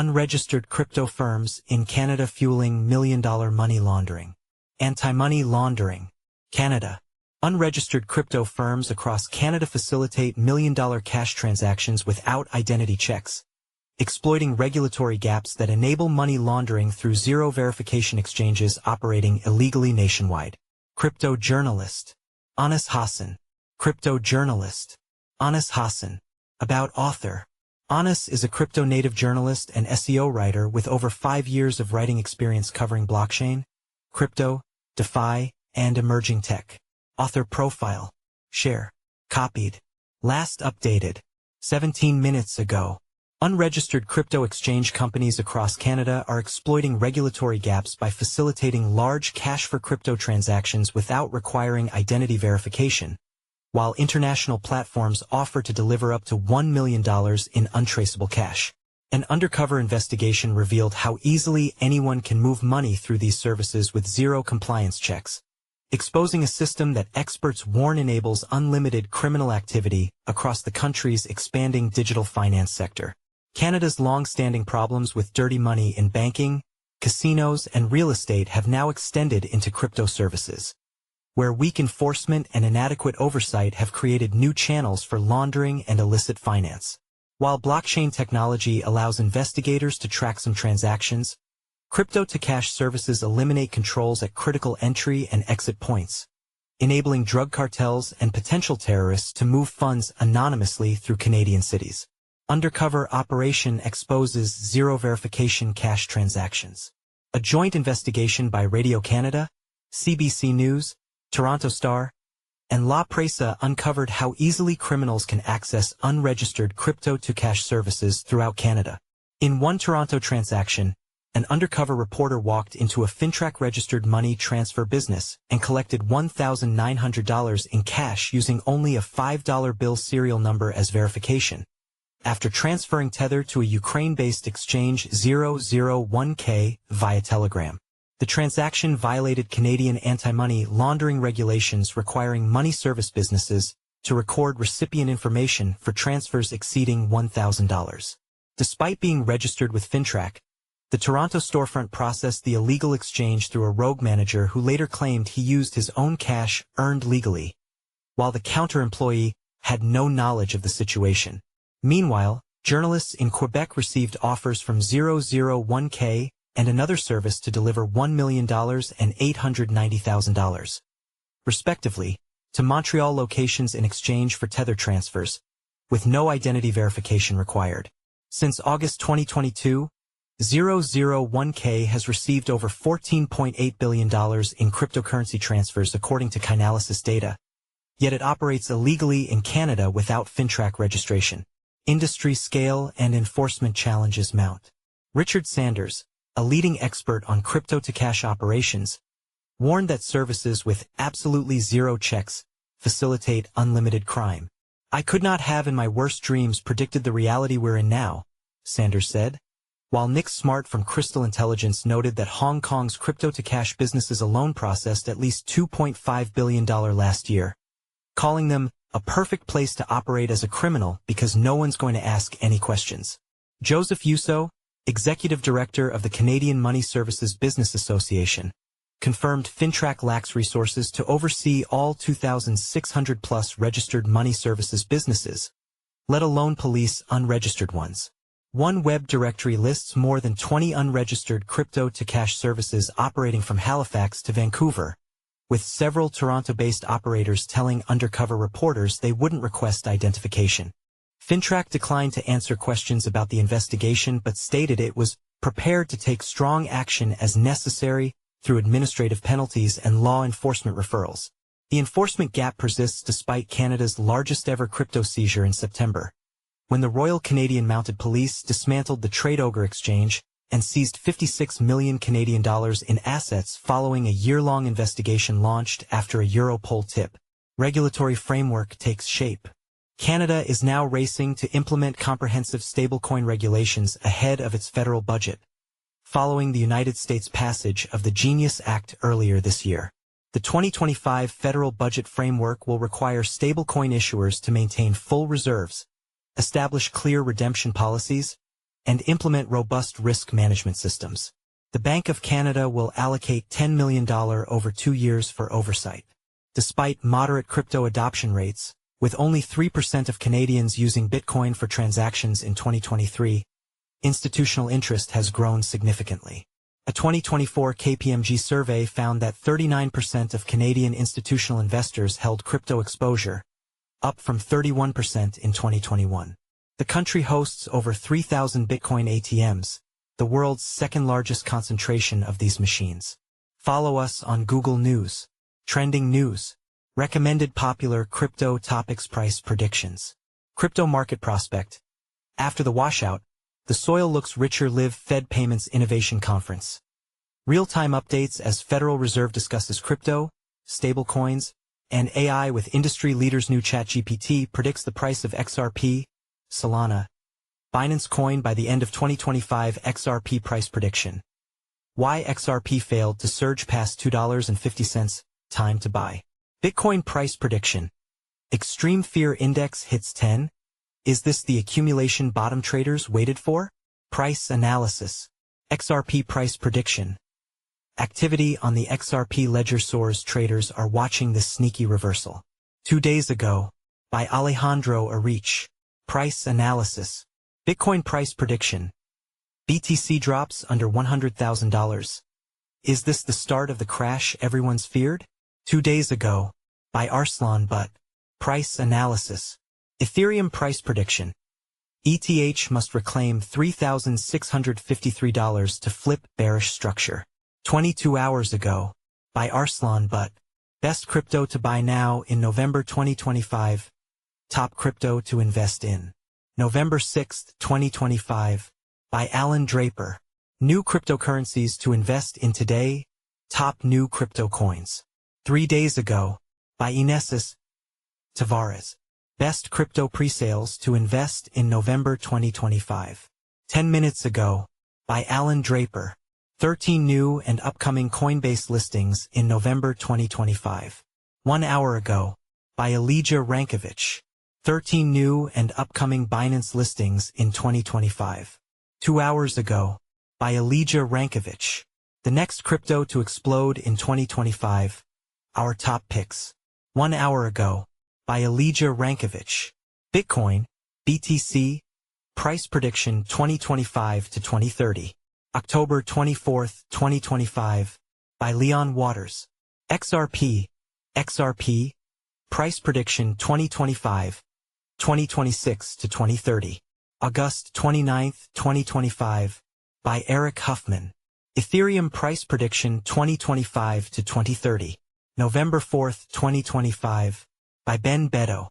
Unregistered crypto firms in Canada fueling million-dollar money laundering. Anti-money laundering. Canada. Unregistered crypto firms across Canada facilitate million-dollar cash transactions without identity checks, exploiting regulatory gaps that enable money laundering through zero-verification exchanges operating illegally nationwide. Crypto journalist. Anas Hassan. Crypto journalist. Anas Hassan. About author. Anas is a crypto-native journalist and SEO writer with over 5 years of writing experience covering blockchain, crypto, DeFi, and emerging tech. Author profile. Share. Copied. Last updated 17 minutes ago. Unregistered crypto exchange companies across Canada are exploiting regulatory gaps by facilitating large cash-for-crypto transactions without requiring identity verification, while international platforms offer to deliver up to $1 million in untraceable cash. An undercover investigation revealed how easily anyone can move money through these services with zero compliance checks, exposing a system that experts warn enables unlimited criminal activity across the country's expanding digital finance sector. Canada's long-standing problems with dirty money in banking, casinos, and real estate have now extended into crypto services, where weak enforcement and inadequate oversight have created new channels for laundering and illicit finance. While blockchain technology allows investigators to track some transactions, crypto-to-cash services eliminate controls at critical entry and exit points, enabling drug cartels and potential terrorists to move funds anonymously through Canadian cities. Undercover operation exposes zero-verification cash transactions. A joint investigation by Radio Canada, CBC News, Toronto Star, and La Presse uncovered how easily criminals can access unregistered crypto-to-cash services throughout Canada. In one Toronto transaction, an undercover reporter walked into a FINTRAC-registered money transfer business and collected $1,900 in cash using only a $5 bill serial number as verification, after transferring Tether to a Ukraine-based exchange 001K via Telegram. The transaction violated Canadian anti-money laundering regulations requiring money service businesses to record recipient information for transfers exceeding $1,000. Despite being registered with FINTRAC, the Toronto storefront processed the illegal exchange through a rogue manager who later claimed he used his own cash earned legally, while the counter-employee had no knowledge of the situation. Meanwhile, journalists in Quebec received offers from 001K and another service to deliver $1 million and $890,000, respectively, to Montreal locations in exchange for Tether transfers, with no identity verification required. Since August 2022, 001K has received over $14.8 billion in cryptocurrency transfers according to Chainalysis data, yet it operates illegally in Canada without FINTRAC registration. Industry scale and enforcement challenges mount. Richard Sanders, a leading expert on crypto-to-cash operations, warned that services with absolutely zero checks facilitate unlimited crime. "I could not have in my worst dreams predicted the reality we're in now," Sanders said, while Nick Smart from Crystal Intelligence noted that Hong Kong's crypto-to-cash businesses alone processed at least $2.5 billion last year, calling them a perfect place to operate as a criminal because no one's going to ask any questions. Joseph Yuso, Executive Director of the Canadian Money Services Business Association, confirmed FINTRAC lacks resources to oversee all 2,600-plus registered money services businesses, let alone police unregistered ones. One web directory lists more than 20 unregistered crypto-to-cash services operating from Halifax to Vancouver, with several Toronto-based operators telling undercover reporters they wouldn't request identification. FINTRAC declined to answer questions about the investigation but stated it was prepared to take strong action as necessary through administrative penalties and law enforcement referrals. The enforcement gap persists despite Canada's largest-ever crypto seizure in September, when the Royal Canadian Mounted Police dismantled the Trade Ogre exchange and seized 56 million Canadian dollars in assets following a year-long investigation launched after a Europol tip. Regulatory framework takes shape. Canada is now racing to implement comprehensive stablecoin regulations ahead of its federal budget, following the United States passage of the Genius Act earlier this year. The 2025 federal budget framework will require stablecoin issuers to maintain full reserves, establish clear redemption policies, and implement robust risk management systems. The Bank of Canada will allocate $10 million over 2 years for oversight. Despite moderate crypto adoption rates, with only 3% of Canadians using Bitcoin for transactions in 2023, institutional interest has grown significantly. A 2024 KPMG survey found that 39% of Canadian institutional investors held crypto exposure, up from 31% in 2021. The country hosts over 3,000 Bitcoin ATMs, the world's second-largest concentration of these machines. Follow us on Google News, Trending News, Recommended Popular Crypto Topics Price Predictions. Crypto Market Prospect. After the washout, the soil looks richer. Live Fed Payments Innovation Conference. Real-time updates as Federal Reserve discusses crypto, stablecoins, and AI with industry leaders. New ChatGPT predicts the price of XRP, Solana, Binance Coin by the end of 2025. XRP price prediction. Why XRP failed to surge past $2.50, time to buy. Bitcoin price prediction. Extreme Fear Index hits 10. Is this the accumulation bottom traders waited for? Price analysis. XRP price prediction. Activity on the XRP ledger soars. Traders are watching this sneaky reversal. 2 days ago, by Alejandro Arich. Price analysis. Bitcoin price prediction. BTC drops under $100,000. Is this the start of the crash everyone's feared? 2 days ago, by Arslan Butt. Price analysis. Ethereum price prediction. ETH must reclaim $3,653 to flip bearish structure. 22 hours ago, by Arslan Butt. Best crypto to buy now in November 2025. Top crypto to invest in. November 6, 2025. By Alan Draper. New cryptocurrencies to invest in today. Top new crypto coins. 3 days ago, by Inesis Tavares. Best crypto presales to invest in November 2025. 10 minutes ago, by Alan Draper. 13 new and upcoming Coinbase listings in November 2025. 1 hour ago, by Elijah Rankovich. 13 new and upcoming Binance listings in 2025. 2 hours ago, by Elijah Rankovich. The next crypto to explode in 2025. Our top picks. 1 hour ago, by Elijah Rankovich. Bitcoin, BTC, price prediction 2025 to 2030. October 24, 2025, by Leon Waters. XRP, price prediction 2025, 2026 to 2030. August 29, 2025, by Eric Huffman. Ethereum price prediction 2025 to 2030. November 4, 2025, by Ben Beto.